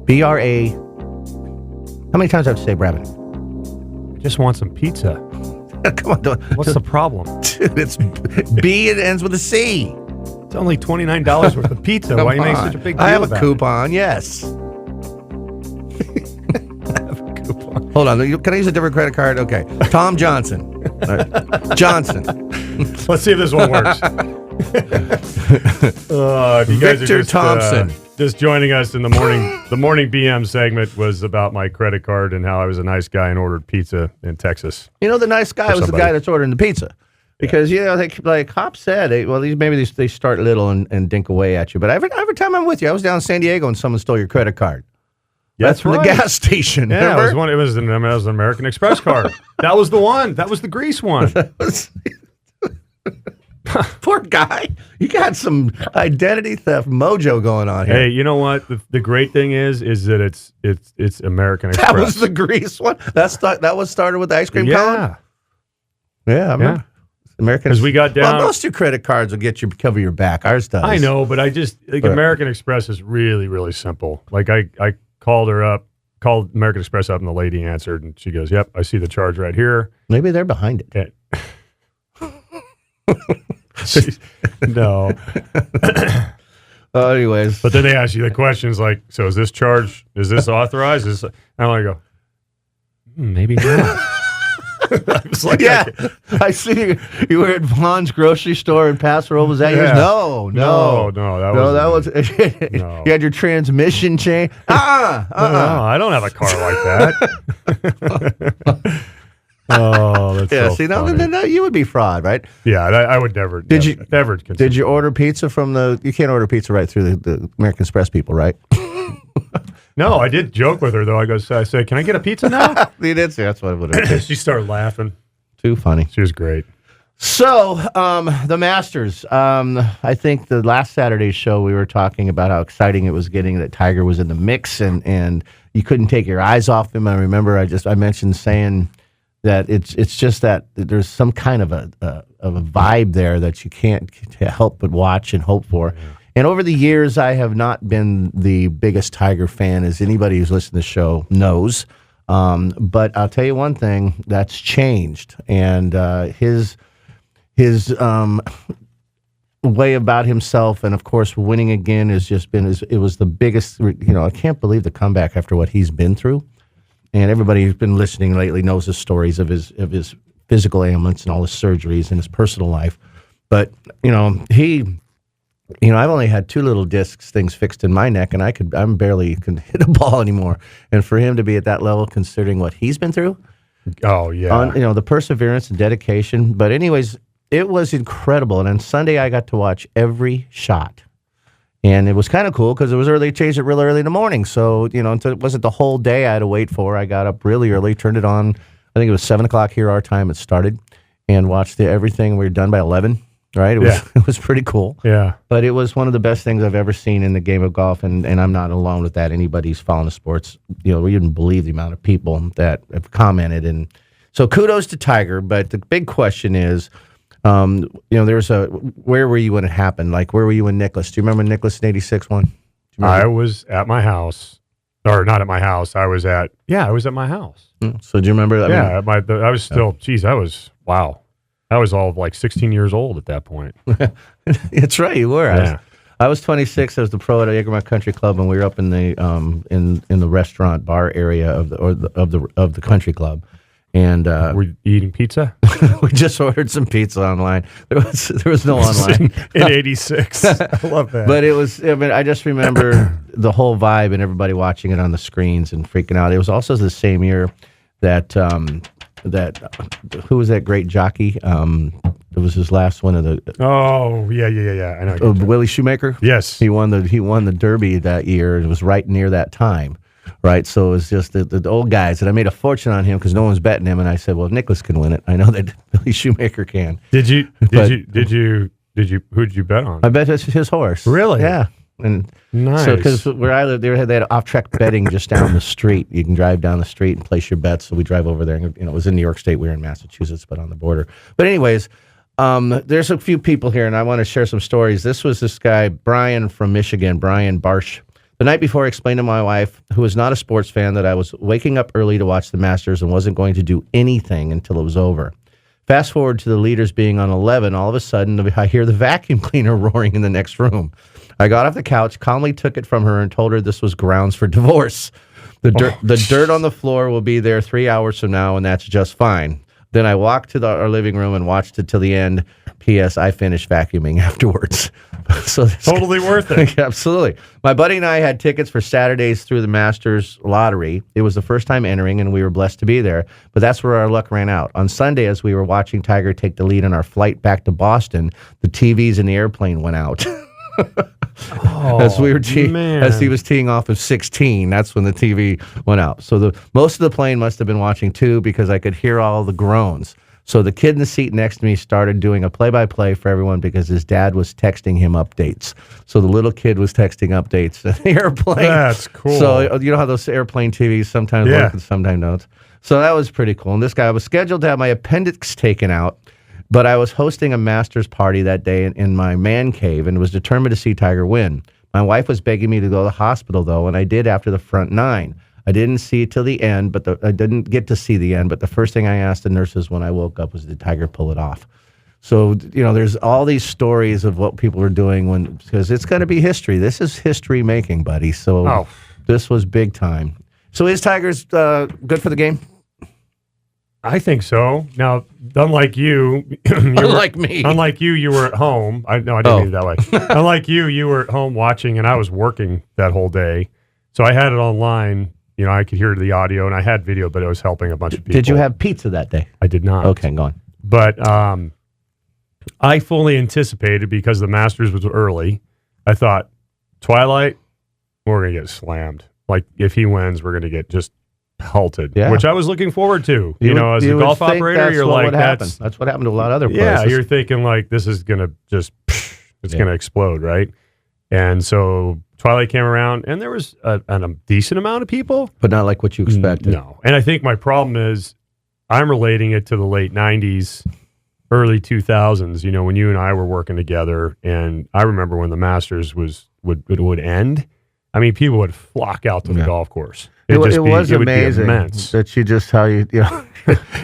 B-R-A. How many times do I have to say Brabham? Just want some pizza. Come on. What's the problem? Dude, it's B and it ends with a C. It's only $29 worth of pizza. Why are you making such a big deal I have a about coupon, yes. I have a coupon. Hold on. Can I use a different credit card? Okay. Tom Johnson. All right. Johnson. Let's see if this one works. If you guys Victor are Thompson. Just joining us in the morning. The morning BM segment was about my credit card and how I was a nice guy and ordered pizza in Texas. You know, the nice guy was the somebody. guy that's ordering the pizza. Because, you know, like Hop said, they start little and dink away at you. But every time I'm with you, I was down in San Diego and someone stole your credit card. That's from right. the gas station. Yeah, remember? it was an American Express card. That was the one. That was the Greece one. Poor guy. You got some identity theft mojo going on here. Hey, you know what? The great thing is that it's American Express. That was the Grease one. That was started with the ice cream cone? Yeah, I remember. American. Because we got down. Well, most of your credit cards will get you cover your back. Ours does. I know, but American Express is really, really simple. Like I called American Express up, and the lady answered, and she goes, "Yep, I see the charge right here." Maybe they're behind it. Okay. No. Anyways. But then they ask you the questions like, so is this authorized? And I go, maybe not. I was like, yeah. I see you were at Vaughn's grocery store in Paso Robles. That yours? No. That was no. You had your transmission change. No, I don't have a car like that. Oh, that's yeah. so See, funny. no, you would be fraud, right? Yeah, I would never. Did you order pizza from the? You can't order pizza right through the American Express people, right? No, I did joke with her though. I said, "Can I get a pizza now?" You did say that's what it would have been. She started laughing. Too funny. She was great. So, the Masters. I think the last Saturday's show we were talking about how exciting it was getting that Tiger was in the mix and you couldn't take your eyes off him. I remember I mentioned saying that it's just that there's some kind of a vibe there that you can't help but watch and hope for. Yeah. And over the years, I have not been the biggest Tiger fan, as anybody who's listened to the show knows. But I'll tell you one thing, that's changed. And his way about himself, and of course, winning again has just been, it was the biggest, I can't believe the comeback after what he's been through. And everybody who's been listening lately knows the stories of his physical ailments and all his surgeries and his personal life. But, I've only had 2 little things fixed in my neck, and I'm barely can hit a ball anymore. And for him to be at that level, considering what he's been through, oh yeah, the perseverance and dedication. But anyways, it was incredible. And on Sunday, I got to watch every shot, and it was kind of cool because it was early. Changed it really early in the morning, so it wasn't the whole day I had to wait for. I got up really early, turned it on. I think it was 7:00 here our time. It started, and watched everything. We were done by 11. Right? It was pretty cool. Yeah. But it was one of the best things I've ever seen in the game of golf, and I'm not alone with that. Anybody who's following the sports, we didn't believe the amount of people that have commented. And so kudos to Tiger, but the big question is, where were you when it happened? Like, where were you when Nicklaus? Do you remember Nicklaus in 86 won? I was at my house. Or not at my house. I was at my house. So do you remember that? I was still, wow. I was all like 16 years old at that point. That's right, you were. Yeah. I was 26. I was the pro at Egremont Country Club, and we were up in the in the restaurant bar area of the country club. And were you eating pizza? We just ordered some pizza online. There was no online in '86. I love that. But it was. I just remember the whole vibe and everybody watching it on the screens and freaking out. It was also the same year that who was that great jockey? It was his last one of the. Oh yeah. I know. Willie Shoemaker. Yes, he won the Derby that year. It was right near that time. Right, so it was just the old guys, and I made a fortune on him because no one was betting him, and I said, "Well, Nicklaus can win it. I know that Billy Shoemaker can." Did you? Who did you bet on? I bet it's his horse. Really? Yeah. And nice. So because where I live, they had off-track betting just down the street. You can drive down the street and place your bets. So we drive over there, and it was in New York State. We were in Massachusetts, but on the border. But anyways, there's a few people here, and I want to share some stories. This was this guy Brian from Michigan, Brian Barsh. The night before, I explained to my wife, who is not a sports fan, that I was waking up early to watch the Masters and wasn't going to do anything until it was over. Fast forward to the leaders being on 11, all of a sudden, I hear the vacuum cleaner roaring in the next room. I got off the couch, calmly took it from her, and told her this was grounds for divorce. The dirt on the floor will be there 3 hours from now, and that's just fine. Then I walked to our living room and watched it till the end. P.S. I finished vacuuming afterwards. So Totally worth it. Absolutely. My buddy and I had tickets for Saturdays through the Masters lottery. It was the first time entering, and we were blessed to be there. But that's where our luck ran out. On Sunday, as we were watching Tiger take the lead on our flight back to Boston, the TVs in the airplane went out. As he was teeing off of 16, that's when the TV went out. So most of the plane must have been watching too, because I could hear all the groans. So the kid in the seat next to me started doing a play-by-play for everyone because his dad was texting him updates. So the little kid was texting updates in the airplane. That's cool. So you know how those airplane TVs sometimes work and sometimes don't. So that was pretty cool. And this guy, I was scheduled to have my appendix taken out, but I was hosting a Masters party that day in my man cave and was determined to see Tiger win. My wife was begging me to go to the hospital, though, and I did after the front nine. I didn't see it till the end, I didn't get to see the end, but the first thing I asked the nurses when I woke up was, did Tiger pull it off? So, there's all these stories of what people are doing because it's going to be history. This is history making, buddy. So This was big time. So is Tiger's good for the game? I think so. Now, unlike you, unlike me, you were at home. I didn't mean it that way. Unlike you were at home watching, and I was working that whole day, so I had it online. I could hear the audio, and I had video, but I was helping a bunch of people. Did you have pizza that day? I did not. Okay, go on. But I fully anticipated, because the Masters was early, I thought, Twilight, we're going to get slammed. Like, if he wins, we're going to get just pelted, which I was looking forward to. As a golf operator, you're like, that's what happened to a lot of other places. Yeah, you're thinking, like, this is going to just, it's going to explode, right? And so Twilight came around, and there was a decent amount of people. But not like what you expected. No. And I think my problem is I'm relating it to the late 90s, early 2000s, when you and I were working together. And I remember when the Masters would end, I mean, people would flock out to the golf course. It was amazing that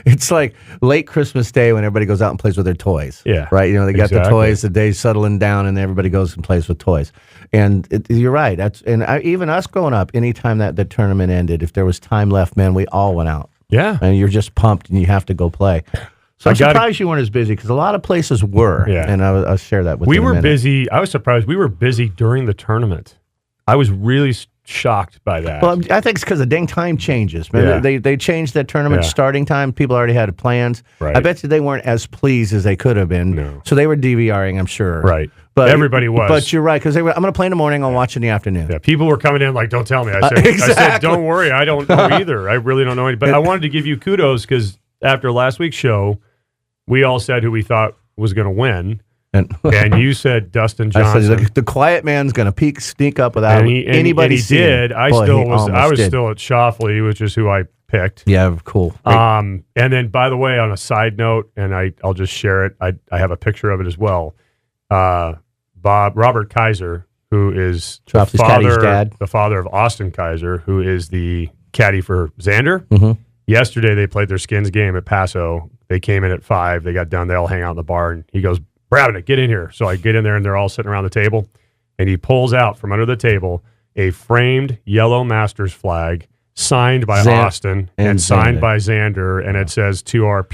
it's like late Christmas Day when everybody goes out and plays with their toys. Yeah. Right? They got the toys, the day's settling down, and everybody goes and plays with toys. And you're right. Even us growing up, anytime that the tournament ended, if there was time left, man, we all went out. Yeah. And you're just pumped and you have to go play. So I'm surprised you weren't as busy, because a lot of places were. Yeah. And I'll share that with you. We were busy. I was surprised. We were busy during the tournament. I was really shocked by that. Well, I think it's because the dang time changes. Man, they changed that tournament starting time. People already had plans. Right. I bet you they weren't as pleased as they could have been. No. So they were DVRing, I'm sure. Right. But everybody was. But you're right, because I'm going to play in the morning. I'll watch in the afternoon. Yeah. People were coming in like, don't tell me. I said, don't worry. I don't know either. I really don't know anything. But I wanted to give you kudos, because after last week's show, we all said who we thought was going to win. And you said Dustin Johnson. I said the quiet man's going to sneak up without anybody seeing. And he did. I was still at Shoffley, which is who I picked. Yeah, cool. And then, by the way, on a side note, and I'll just share it. I have a picture of it as well. Robert Kaiser, who is the father of Austin Kaiser, who is the caddy for Xander. Mm-hmm. Yesterday, they played their skins game at Paso. They came in at 5. They got done. They all hang out in the bar, and he goes, Brabant, get in here. So I get in there, and they're all sitting around the table, and he pulls out from under the table a framed yellow Masters flag signed by Austin and signed by Xander, and it says, to our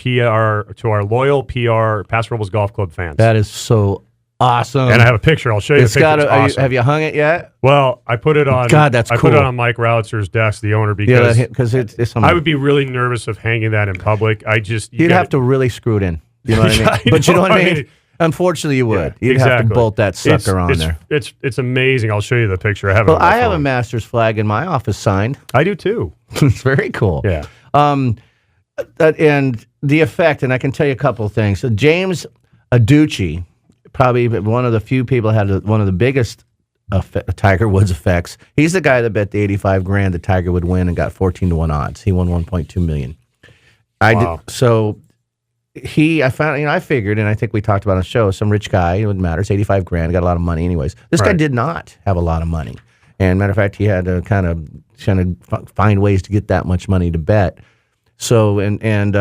loyal PR Paso Robles Golf Club fans. That is so awesome. And I have a picture. I'll show you the picture. It's awesome. Have you hung it yet? Well, I put it on. God, that's cool. I put it on Mike Rautzer's desk, the owner, because it's I would be really nervous of hanging that in public. You'd have to really screw it in. You know what I mean? But you know what I mean? Unfortunately, you would. You'd have to bolt that sucker on there. It's amazing. I'll show you the picture. I have I have a Masters flag in my office signed. I do too. It's very cool. Yeah. And the effect, and I can tell you a couple of things. So James Aducci, probably one of the few people had one of the biggest Tiger Woods effects. He's the guy that bet the $85,000 that Tiger would win and got 14-1 odds. He won $1.2 million. Wow. I figured, and I think we talked about on the show, some rich guy, it wouldn't matter, it's $85,000, got a lot of money anyways. This guy did not have a lot of money. And matter of fact, he had to kind of find ways to get that much money to bet. So, and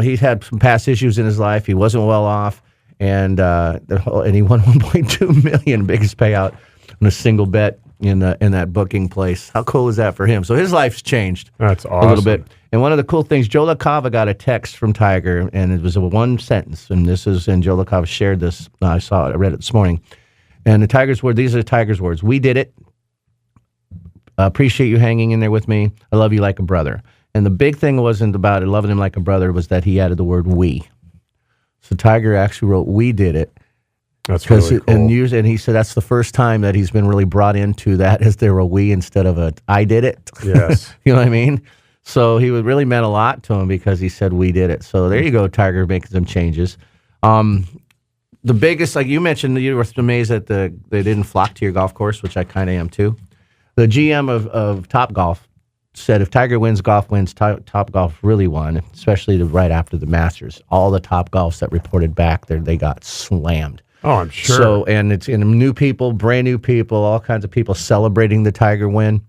he's had some past issues in his life. He wasn't well off, and he won $1.2 million, biggest payout on a single bet in that booking place. How cool is that for him? So his life's changed. That's awesome. A little bit. And one of the cool things, Joe LaCava got a text from Tiger, and it was a one sentence. And Joe LaCava shared this. I read it this morning. And these are the Tiger's words. We did it. Appreciate you hanging in there with me. I love you like a brother. And the big thing wasn't about loving him like a brother, was that he added the word we. So Tiger actually wrote, we did it. That's really cool. And he said that's the first time that he's been really brought into that, as there a we instead of a I did it. Yes. You know what I mean? So he really meant a lot to him because he said we did it. So there you go, Tiger making some changes. The biggest, like you mentioned, you were amazed that they didn't flock to your golf course, which I kind of am too. The GM of Topgolf said if Tiger wins, golf wins. Topgolf really won, especially right after the Masters. All the Topgolfs that reported back there, they got slammed. Oh, I'm sure. So, and it's new people, brand new people, all kinds of people celebrating the Tiger win.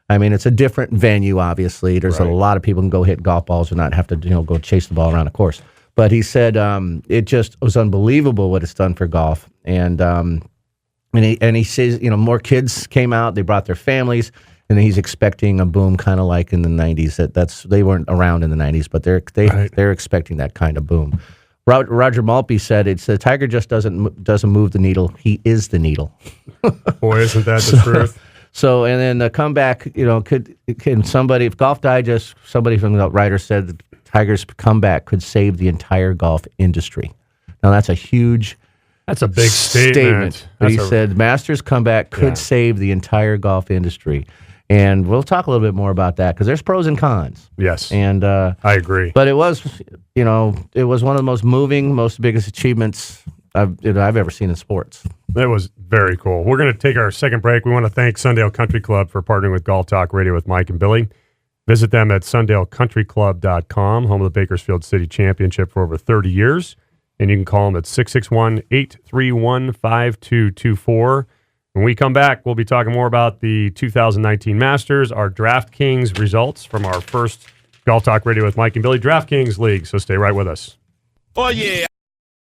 I mean, it's a different venue, obviously. There's a lot of people who can go hit golf balls and not have to, go chase the ball around a course. But he said it just was unbelievable what it's done for golf. And he says, more kids came out. They brought their families. And he's expecting a boom, kind of like in the 90s. They weren't around in the 90s, but they're expecting that kind of boom. Roger Maltby said Tiger just doesn't move the needle. He is the needle. Boy, isn't that the truth? So, and then the comeback, can somebody, if Golf Digest, somebody from the writer said that Tiger's comeback could save the entire golf industry. Now, that's a big statement. But he said Masters comeback could save the entire golf industry. And we'll talk a little bit more about that because there's pros and cons. Yes. And I agree. But it was, it was one of the most moving, biggest achievements I've ever seen in sports. That was very cool. We're going to take our second break. We want to thank Sundale Country Club for partnering with Golf Talk Radio with Mike and Billy. Visit them at SundaleCountryClub.com, home of the Bakersfield City Championship for over 30 years. And you can call them at 661-831-5224. When we come back, we'll be talking more about the 2019 Masters, our DraftKings results from our first Golf Talk Radio with Mike and Billy DraftKings League. So stay right with us. Oh, yeah.